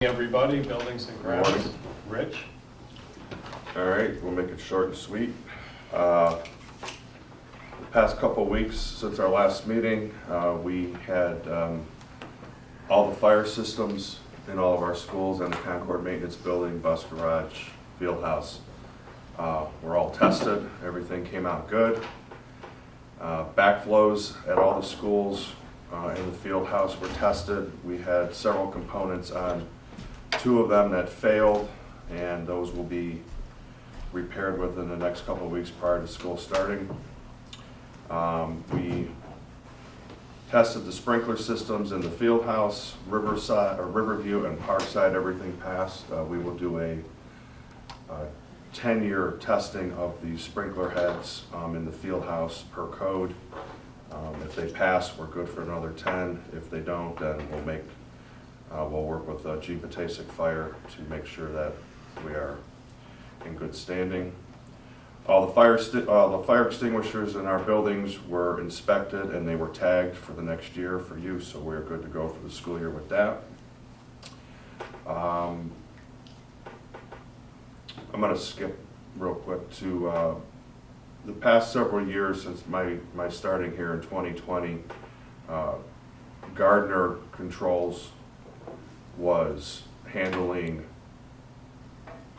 Everybody, buildings and grounds. Morning. Rich? All right, we'll make it short and sweet. The past couple of weeks since our last meeting, we had all the fire systems in all of our schools and the Concord Maintenance Building, bus garage, field house. Were all tested, everything came out good. Backflows at all the schools in the field house were tested. We had several components on two of them that failed, and those will be repaired within the next couple of weeks prior to school starting. We tested the sprinkler systems in the field house, Riverside, or Riverview and Parkside, everything passed. We will do a 10-year testing of the sprinkler heads in the field house per code. If they pass, we're good for another 10. If they don't, then we'll work with G. Patasic Fire to make sure that we are in good standing. All the fire extinguishers in our buildings were inspected and they were tagged for the next year for use, so we're good to go for the school year with that. I'm going to skip real quick to the past several years since my starting here in 2020. Gardner Controls was handling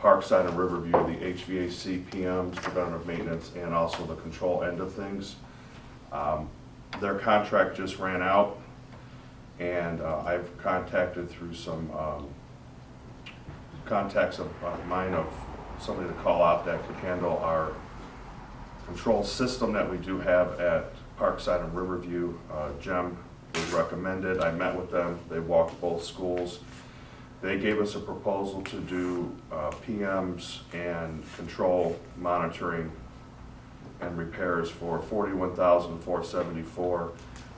Parkside and Riverview, the HVAC, PMs, preventative maintenance, and also the control end of things. Their contract just ran out, and I've contacted through some contacts of mine of somebody to call out that could handle our control system that we do have at Parkside and Riverview. GEM was recommended. I met with them. They walked both schools. They gave us a proposal to do PMs and control monitoring and repairs for $41,474.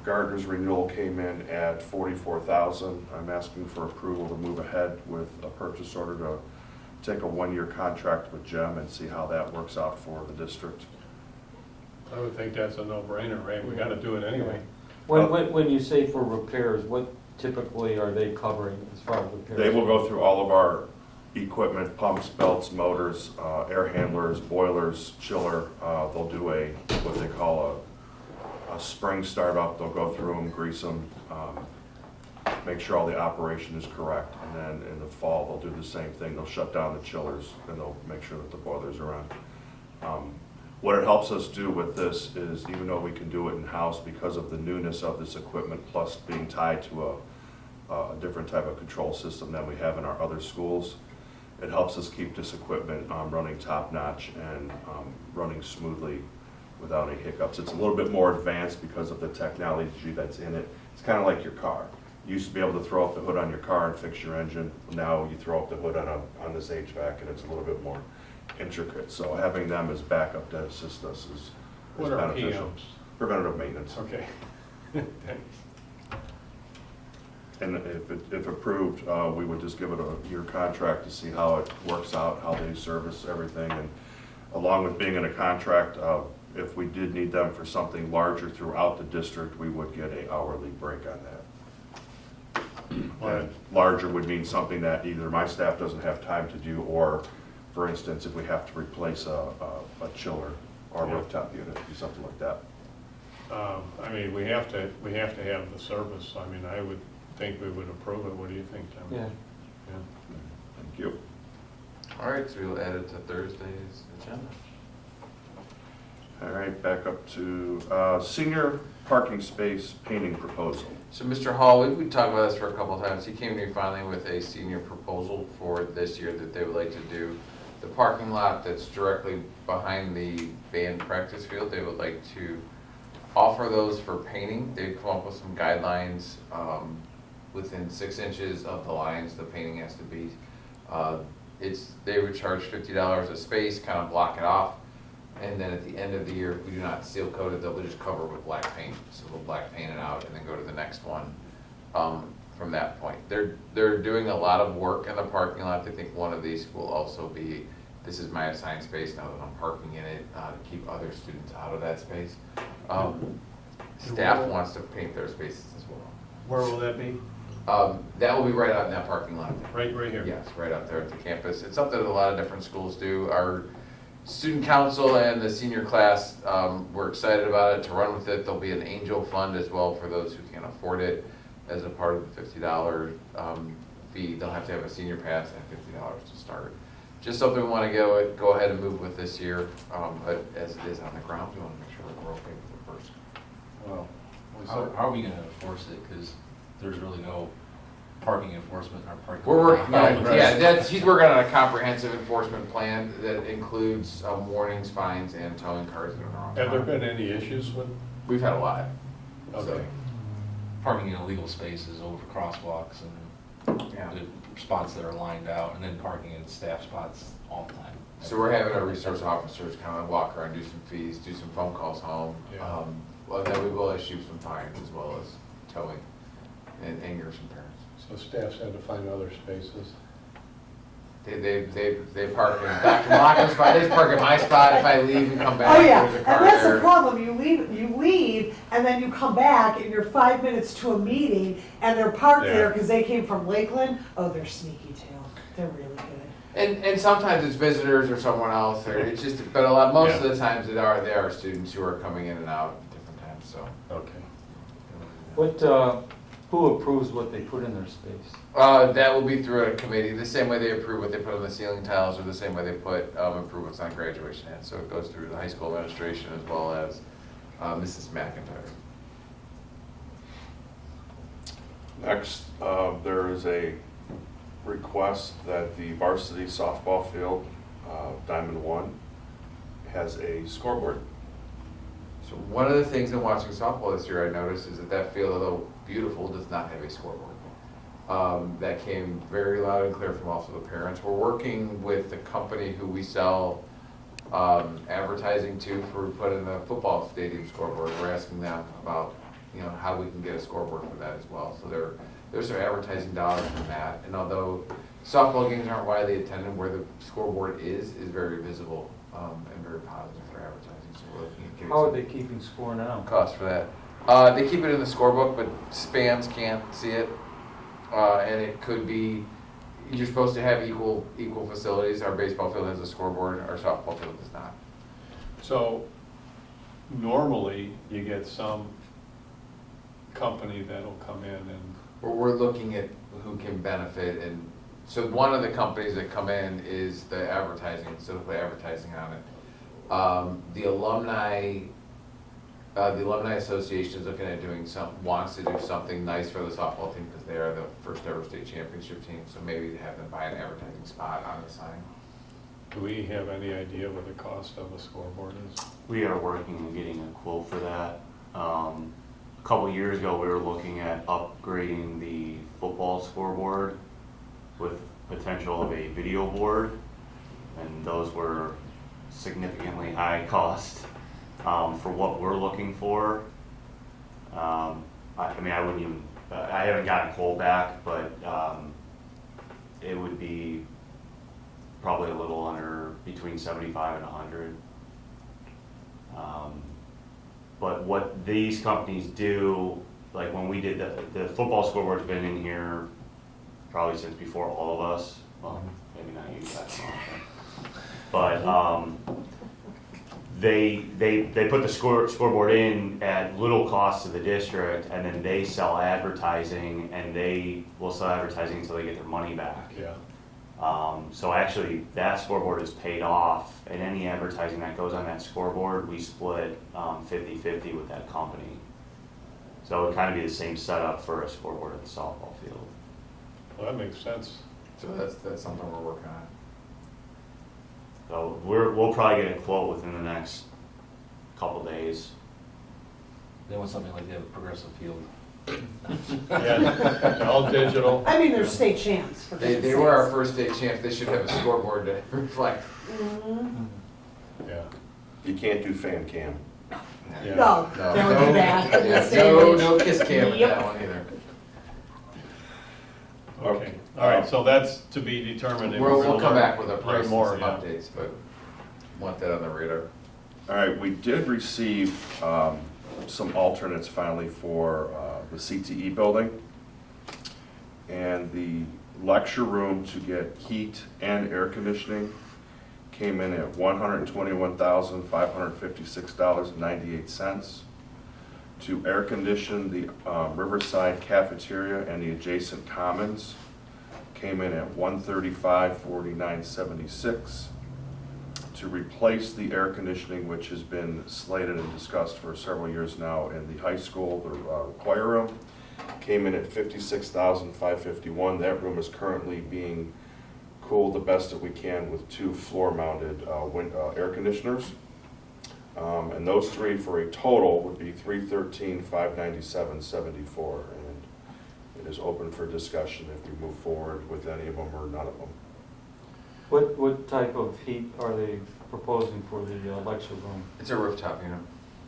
Gardner's renewal came in at $44,000. I'm asking for approval to move ahead with a purchase order to take a one-year contract with GEM and see how that works out for the district. I would think that's a no-brainer, right? We gotta do it anyway. When you say for repairs, what typically are they covering as far as repairs? They will go through all of our equipment, pumps, belts, motors, air handlers, boilers, chiller. They'll do what they call a spring startup. They'll go through them, grease them, make sure all the operation is correct. And then in the fall, they'll do the same thing. They'll shut down the chillers and they'll make sure that the boilers are on. What it helps us do with this is, even though we can do it in-house because of the newness of this equipment, plus being tied to a different type of control system than we have in our other schools, it helps us keep this equipment running top-notch and running smoothly without any hiccups. It's a little bit more advanced because of the technology that's in it. It's kind of like your car. You used to be able to throw up the hood on your car and fix your engine. Now you throw up the hood on this HVAC and it's a little bit more intricate. So having them as backup to assist us is What are beneficial. PMs? Preventative maintenance. Okay. Thanks. And if approved, we would just give it a year contract to see how it works out, how they service everything. And along with being in a contract, if we did need them for something larger throughout the district, we would get an hourly break on that. And larger would mean something that either my staff doesn't have time to do, or, for instance, if we have to replace a chiller or a rooftop unit, do something like that. I mean, we have to have the service. I mean, I would think we would approve it. What do you think, Tim? Yeah. Yeah. Thank you. All right, so we'll add it to Thursday's agenda. All right, back up to senior parking space painting proposal. So Mr. Hall, we talked about this for a couple of times. He came to me finally with a senior proposal for this year that they would like to do. The parking lot that's directly behind the band practice field, they would like to offer those for painting. They'd come up with some guidelines within 6 inches of the lines the painting has to be. They would charge $50 a space, kind of block it off. And then at the end of the year, if we do not seal coat it, they'll just cover it with black paint. So we'll black paint it out and then go to the next one from that point. They're doing a lot of work in the parking lot. They think one of these will also be, this is my assigned space now that I'm parking in it, to keep other students out of that space. Staff wants to paint their spaces as well. Where will that be? That will be right out in that parking lot. Right here. Yes, right out there at the campus. It's something that a lot of different schools do. Our student council and the senior class, we're excited about it, to run with it. There'll be an angel fund as well for those who can't afford it as a part of the $50 fee. They'll have to have a senior pass and $50 to start. Just something we want to go ahead and move with this year. But as it is on the ground, we want to make sure that we're okay with it first. Well, How are we gonna enforce it? Because there's really no parking enforcement or parking. We're working on it. Right. Yeah, he's working on a comprehensive enforcement plan that includes warnings, fines, and towing cars that are wrong. have there been any issues with, We've had a lot. okay, Parking in illegal spaces over crosswalks and Yeah. the spots that are lined out, and then parking in staff spots all the time. So we're having our resource officers kind of walk around, do some fees, do some phone calls home. Yeah. Well, then we will issue some fines as well as towing and anger some parents. so staff's had to find other spaces? They park in Dr. Malaka's spot, they park in my spot if I leave and come back. Oh, yeah, there's a and car that's the there. problem, you leave, and then you come back, and you're 5 minutes to a meeting, and they're parked there Yeah. because they came from Lakeland. Oh, they're sneaky too, they're really good. And sometimes it's visitors or someone else, or it's just, but most of the times they are students who are coming in and out at different times, so. Okay. Who approves what they put in their space? That will be through a committee, the same way they approve what they put on the ceiling tiles, or the same way they put improvements on graduation ends. So it goes through the high school administration as well as Mrs. McIntyre. Next, there is a request that the varsity softball field, Diamond One, has a scoreboard. So one of the things in watching softball this year I noticed is that field, although beautiful, does not have a scoreboard. That came very loud and clear from also the parents. We're working with the company who we sell advertising to for putting the football stadium scoreboard. We're asking them about, how we can get a scoreboard for that as well. So there's some advertising dollars from that. And although softball games aren't widely attended, where the scoreboard is very visible and very positive for advertising. So we're looking at getting How are some they keeping score now? cost for that. They keep it in the scorebook, but fans can't see it. And it could be, you're supposed to have equal facilities. Our baseball field has a scoreboard, our softball field does not. So normally you get some company that'll come in and, We're looking at who can benefit, and so one of the companies that come in is the advertising, so they put advertising on it. The alumni association is looking at wants to do something nice for the softball team because they are the first ever state championship team, so maybe have them buy an advertising spot on the sign. do we have any idea what the cost of a scoreboard is? We are working on getting a quote for that. A couple years ago, we were looking at upgrading the football scoreboard with potential of a video board, and those were significantly high cost for what we're looking for. I wouldn't even, I haven't gotten a quote back, but it would be probably a little under between 75 and 100. But what these companies do, like when we did the football scoreboard's been in here probably since before all of us. Well, maybe not you guys, but they put the scoreboard in at little cost to the district, and then they sell advertising, and they will sell advertising until they get their money back. Yeah, So actually, that scoreboard is paid off, and any advertising that goes on that scoreboard, we split 50-50 with that company. So it would kind of be the same setup for a scoreboard at the softball field. well, that makes sense. So that's something we're working on. So we'll probably get a quote within the next couple days. They want something like they have a progressive field. Yeah, all digital. I mean, they're state champs for They goodness were our sakes. first state champ, they should have a scoreboard to reflect. Mhm. Yeah. You can't do fan cam. Yeah. No, that would be bad in this day and age. No kiss cam with Yep. that one either. Okay, all right, so that's to be determined. and We'll come learn- back with a learn price and more, some yeah. updates, but want that on the radar. All right, we did receive some alternates finally for the CTE building. And the lecture room to get heat and air conditioning came in at $121,556.98. To air condition the Riverside cafeteria and the adjacent commons came in at $135,4976. To replace the air conditioning, which has been slated and discussed for several years now in the high school, the choir room, came in at $56,551. That room is currently being cooled the best that we can with 2 floor-mounted air conditioners. And those 3 for a total would be $313,597.74. And it is open for discussion if we move forward with any of them or none of them. What type of heat are they proposing for the lecture room? It's a rooftop unit.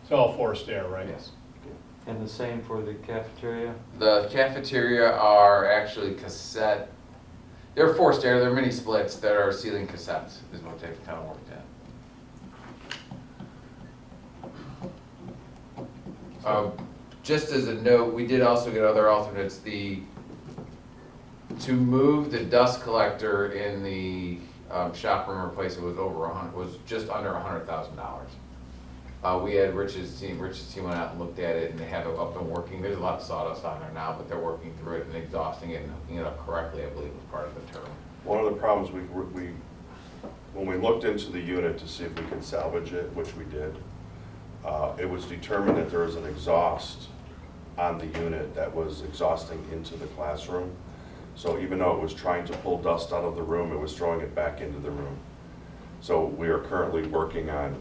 It's all forced air, right? Yes. And the same for the cafeteria? The cafeteria are actually cassette. They're forced air. They're mini splits that are ceiling cassettes. Is what they've kind of worked at. Just as a note, we did also get other alternates. To move the dust collector in the shop room, replace it was just under $100,000. We had Rich's team went out and looked at it, and they have it up and working. There's a lot of sawdust on there now, but they're working through it and exhausting it and hooking it up correctly, I believe was part of the term. One of the problems when we looked into the unit to see if we could salvage it, which we did, it was determined that there was an exhaust on the unit that was exhausting into the classroom. So even though it was trying to pull dust out of the room, it was throwing it back into the room. So we are currently working on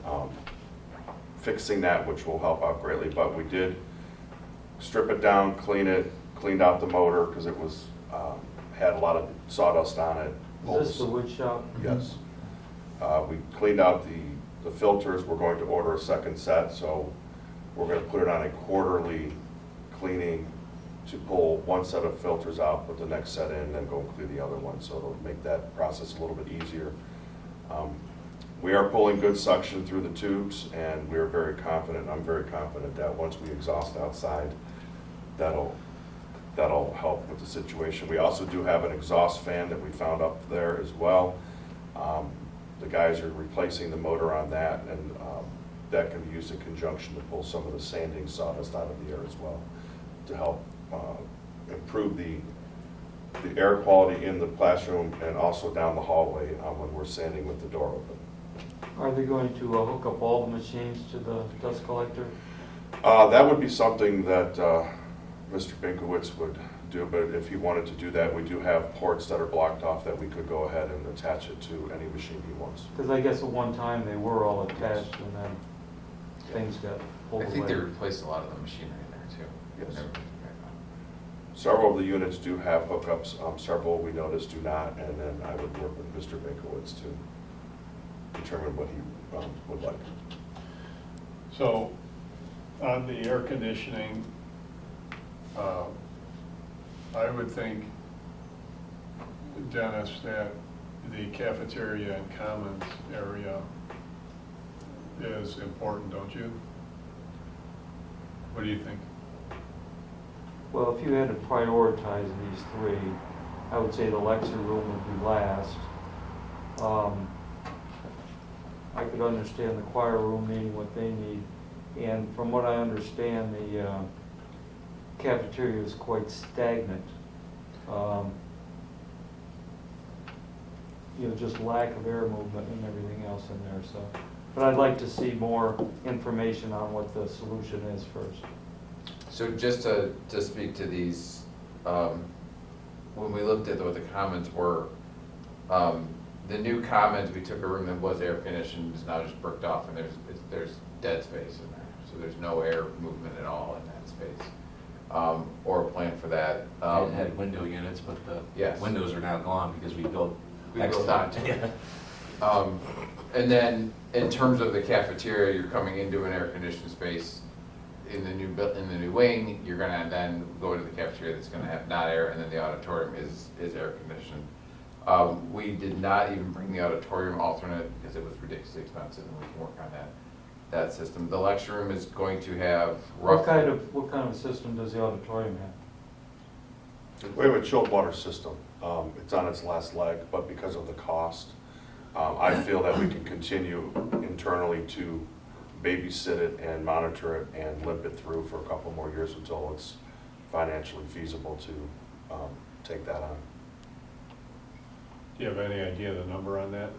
fixing that, which will help out greatly. But we did strip it down, clean it, cleaned out the motor because it was had a lot of sawdust on it. Is this the wood shop? Yes. We cleaned out the filters. We're going to order a second set, so we're going to put it on a quarterly cleaning to pull one set of filters out, put the next set in, and then go and clean the other one. So it'll make that process a little bit easier. We are pulling good suction through the tubes, and we're very confident, I'm very confident that once we exhaust outside, that'll help with the situation. We also do have an exhaust fan that we found up there as well. The guys are replacing the motor on that, and that can be used in conjunction to pull some of the sanding sawdust out of the air as well, to help improve the air quality in the classroom and also down the hallway when we're sanding with the door open. Are they going to hook up all the machines to the dust collector? That would be something that Mr. Binkowitz would do, but if he wanted to do that, we do have ports that are blocked off that we could go ahead and attach it to any machine he wants. Because I guess at one time they were all attached and then things got pulled I away. think they replaced a lot of the machinery there too. Yes. Never- Several of the units do have hookups, several we noticed do not, and then I would work with Mr. Binkowitz to determine what he would like. So, on the air conditioning, I would think, Dennis, that the cafeteria and commons area is important, don't you? What do you think? Well, if you had to prioritize these 3, I would say the lecture room would be last. I could understand the choir room needing what they need. And from what I understand, the cafeteria is quite stagnant. Just lack of air movement and everything else in there, so. But I'd like to see more information on what the solution is first. So just to speak to these, when we looked at what the commons were, the new commons, we took a room that was air conditioned, is now just bricked off, and there's dead space in there. So there's no air movement at all in that space, or a plan for that. It had window units, but Yes. the windows are now gone because we built We next built to on it. to it. And then in terms of the cafeteria, you're coming into an air conditioned space in the new wing. You're gonna then go into the cafeteria that's gonna have not air, and then the auditorium is air conditioned. We did not even bring the auditorium alternate because it was ridiculously expensive, and we can work on that system. The lecture room is going to have What kind of a system does the auditorium have? We have a chilled water system. It's on its last leg, but because of the cost, I feel that we can continue internally to babysit it and monitor it and limp it through for a couple more years until it's financially feasible to take that on. Do you have any idea the number on that?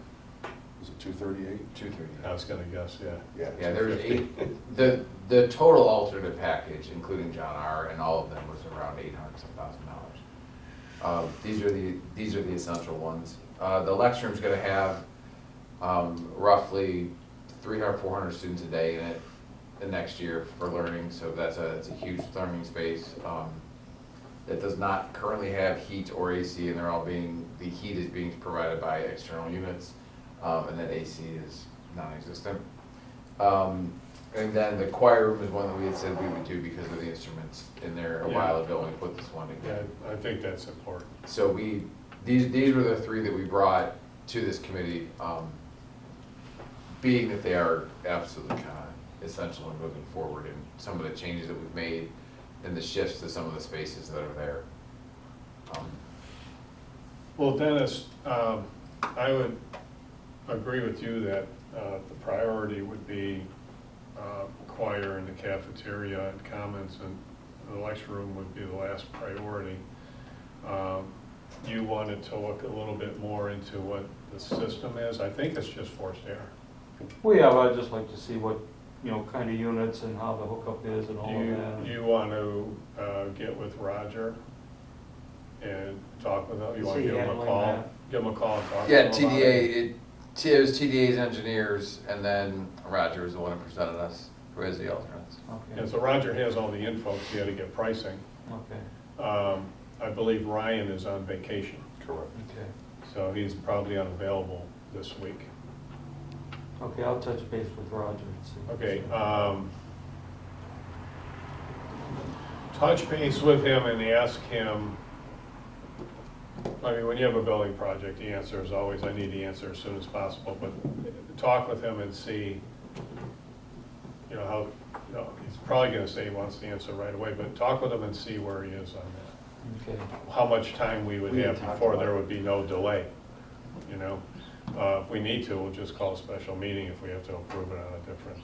Is it 238? 230. I was gonna guess, yeah. Yeah, there's 250. the total alternate package, including John R. and all of them, was around $800,000. These are the essential ones. The lecture room's gonna have roughly 300, 400 students a day in it the next year for learning, so that's a huge learning space. That does not currently have heat or AC, and the heat is being provided by external units, and then AC is non-existent. And then the choir room is one that we had said we would do because of the instruments in there a while ago when we put this one Yeah, together. I think that's important. So these were the three that we brought to this committee, being that they are absolutely kind of essential in moving forward and some of the changes that we've made and the shifts to some of the spaces that are there. Well, Dennis, I would agree with you that the priority would be choir in the cafeteria and commons, and the lecture room would be the last priority. You wanted to look a little bit more into what the system is. I think it's just forced air. Well, yeah, but I'd just like to see what, kind of units and how the hookup is and all of Do that. you want to get with Roger and talk with him? You want to See, give him a handling call? that. Give him a call and talk to Yeah, him about it? it was TDA's engineers, and then Roger was the one who presented us, who has the alternates. And Okay, so Roger has all the info, so he had to get pricing. okay, I believe Ryan is on vacation, Correct. okay. so he's probably unavailable this week. Okay, I'll touch base with Roger and see. Okay, touch base with him and ask him, I mean, when you have a building project, the answer is always, I need the answer as soon as possible, but talk with him and see, how, he's probably gonna say he wants the answer right away, but talk with him and see where he is on that. Okay, How much time we would We have had talked before about there it. would be no delay, If we need to, we'll just call a special meeting if we have to approve it on a different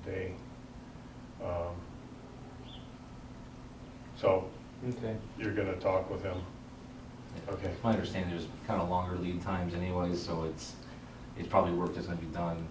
day. So okay. you're gonna talk with him? Okay. My understanding, there's kind of longer lead times anyways, so it's probably work that's gonna be done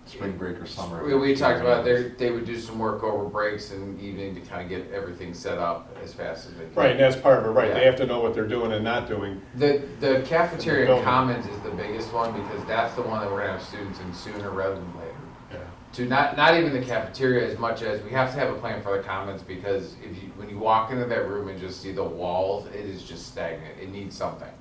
spring break or summer. We talked about they would do some work over breaks and evening to kind of get everything set up as fast as they can. Right, and that's part of it, right, they Yeah. have to know what they're doing and not doing. The cafeteria Building. commons is the biggest one because that's the one that we're gonna have students in sooner rather than later. Yeah. To not even the cafeteria as much as we have to have a plan for the commons because when you walk into that room and just see the walls, it is just stagnant. It needs something.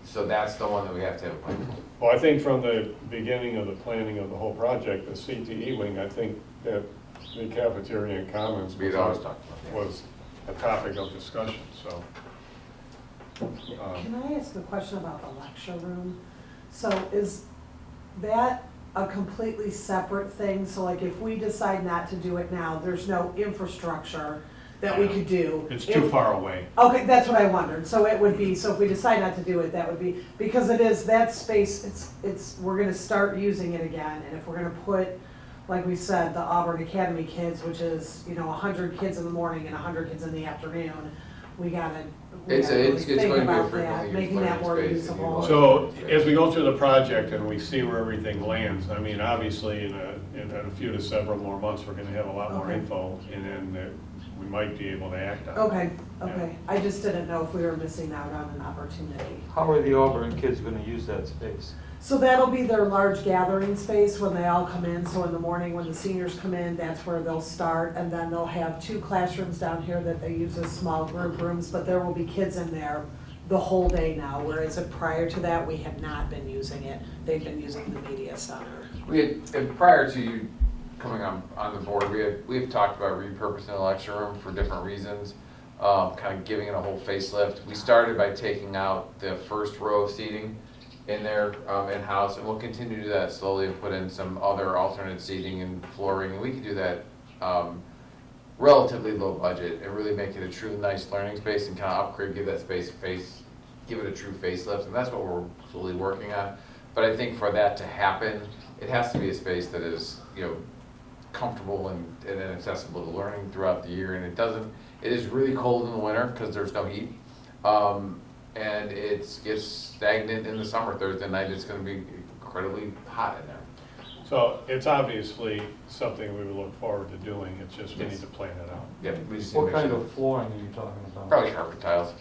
So that's the one that we have to have a plan for. Well, I think from the beginning of the planning of the whole project, the CTE wing, I think that the cafeteria and commons We had always talked about that. was a topic of discussion, so. Can I ask a question about the lecture room? So is that a completely separate thing? So like if we decide not to do it now, there's no infrastructure that we could do? It's too far away. Okay, that's what I wondered. So it would be, so if we decide not to do it, that would be, because it is, that space, we're gonna start using it again. And if we're gonna put, like we said, the Auburn Academy kids, which is, 100 kids in the morning and 100 kids in the afternoon, we gotta It's really going think to be a about frequently that, used making that learning more space. and usable. utilized So learning space. as we go through the project and we see where everything lands, I mean, obviously in a few to several more months, we're gonna have a lot more Okay. info and then we might be able to act on it. Okay, okay. I just didn't know if we were missing out on an opportunity. How are the Auburn kids gonna use that space? So that'll be their large gathering space when they all come in. So in the morning, when the seniors come in, that's where they'll start. And then they'll have 2 classrooms down here that they use as small group rooms, but there will be kids in there the whole day now. Whereas prior to that, we had not been using it. They've been using the media center. We had, and prior to you coming on the board, we have talked about repurposing the lecture room for different reasons, kind of giving it a whole facelift. We started by taking out the first row of seating in there in-house, and we'll continue to do that slowly and put in some other alternate seating and flooring, and we can do that relatively low budget and really make it a truly nice learning space and kind of upgrade, give that space a face, give it a true facelift, and that's what we're slowly working on. But I think for that to happen, it has to be a space that is, you know, comfortable and accessible to learning throughout the year, and it is really cold in the winter because there's no heat. And it gets stagnant in the summer. Thursday night it's gonna be incredibly hot in there. So it's obviously something we would look forward to doing, it's just we Yes. need to plan it out. Yep, we just need to What make kind sure- of flooring are you talking about? Probably carpet tiles,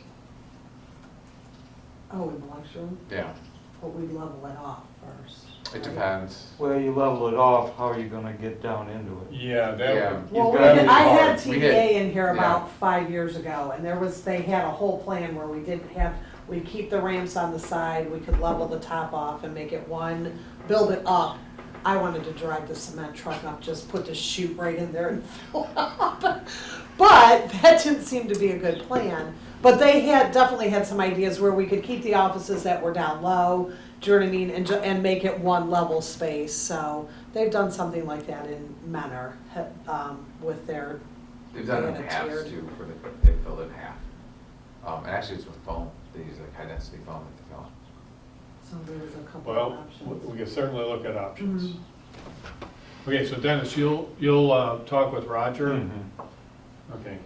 Oh, in the lunchroom, yeah, but we level it off first. it right? depends. Well, you level it off, how are you gonna get down into it? Yeah, that Yeah. would, Well, You've we gotta did- be I had hard. We TDA did. in here Yeah. about 5 years ago, and they had a whole plan where we'd keep the ramps on the side, we could level the top off and make it one, build it up. I wanted to drive the cement truck up, just put the chute right in there and fill it up. But that didn't seem to be a good plan. But they definitely had some ideas where we could keep the offices that were down low, do you know what I mean, and make it one level space. So they've done something like that in Menor, with their, They've done it in They had it halves tiered. too, where they filled it in half. And actually it's with foam, they use like high density foam that they fill. so there was a couple of well, options. we can certainly look at options. Mhm. Okay, so Dennis, you'll talk with Roger? Mhm. Okay,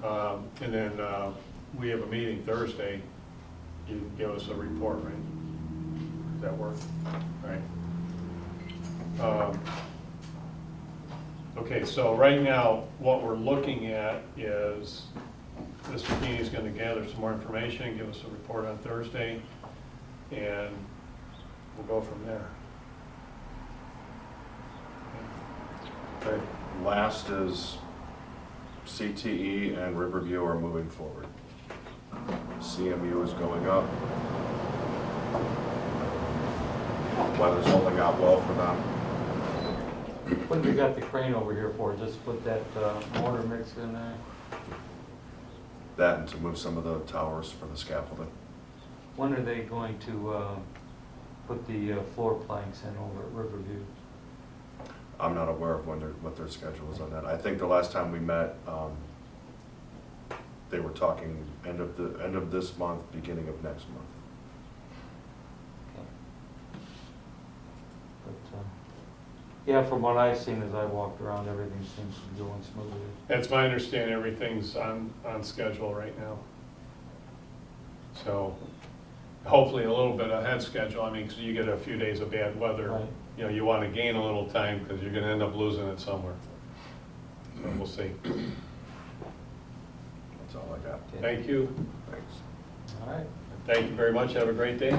and then, we have a meeting Thursday, you can give us a report, right? Does that work? Right. Okay, so right now, what we're looking at is, Mr. Keeney's gonna gather some more information, give us a report on Thursday, and we'll go from there. Okay. Last is CTE and Riverview are moving forward. CMU is going up. Weather's holding out well for them. What you got the crane over here for? Just put that mortar mix in there? That and to move some of the towers for the scaffolding. When are they going to put the floor planks in over at Riverview? I'm not aware of what their schedule is on that. I think the last time we met, they were talking end of this month, beginning of next month. But, yeah, from what I've seen as I walked around, everything seems to be going smoothly. That's my understanding, everything's on schedule right now. So hopefully a little bit ahead schedule, I mean, because you get a few days of bad weather. Right. You know, you want to gain a little time because you're going to end up losing it somewhere. So we'll see. That's all I got. Okay. Thank you. Thanks. All right. Thank you very much. Have a great day.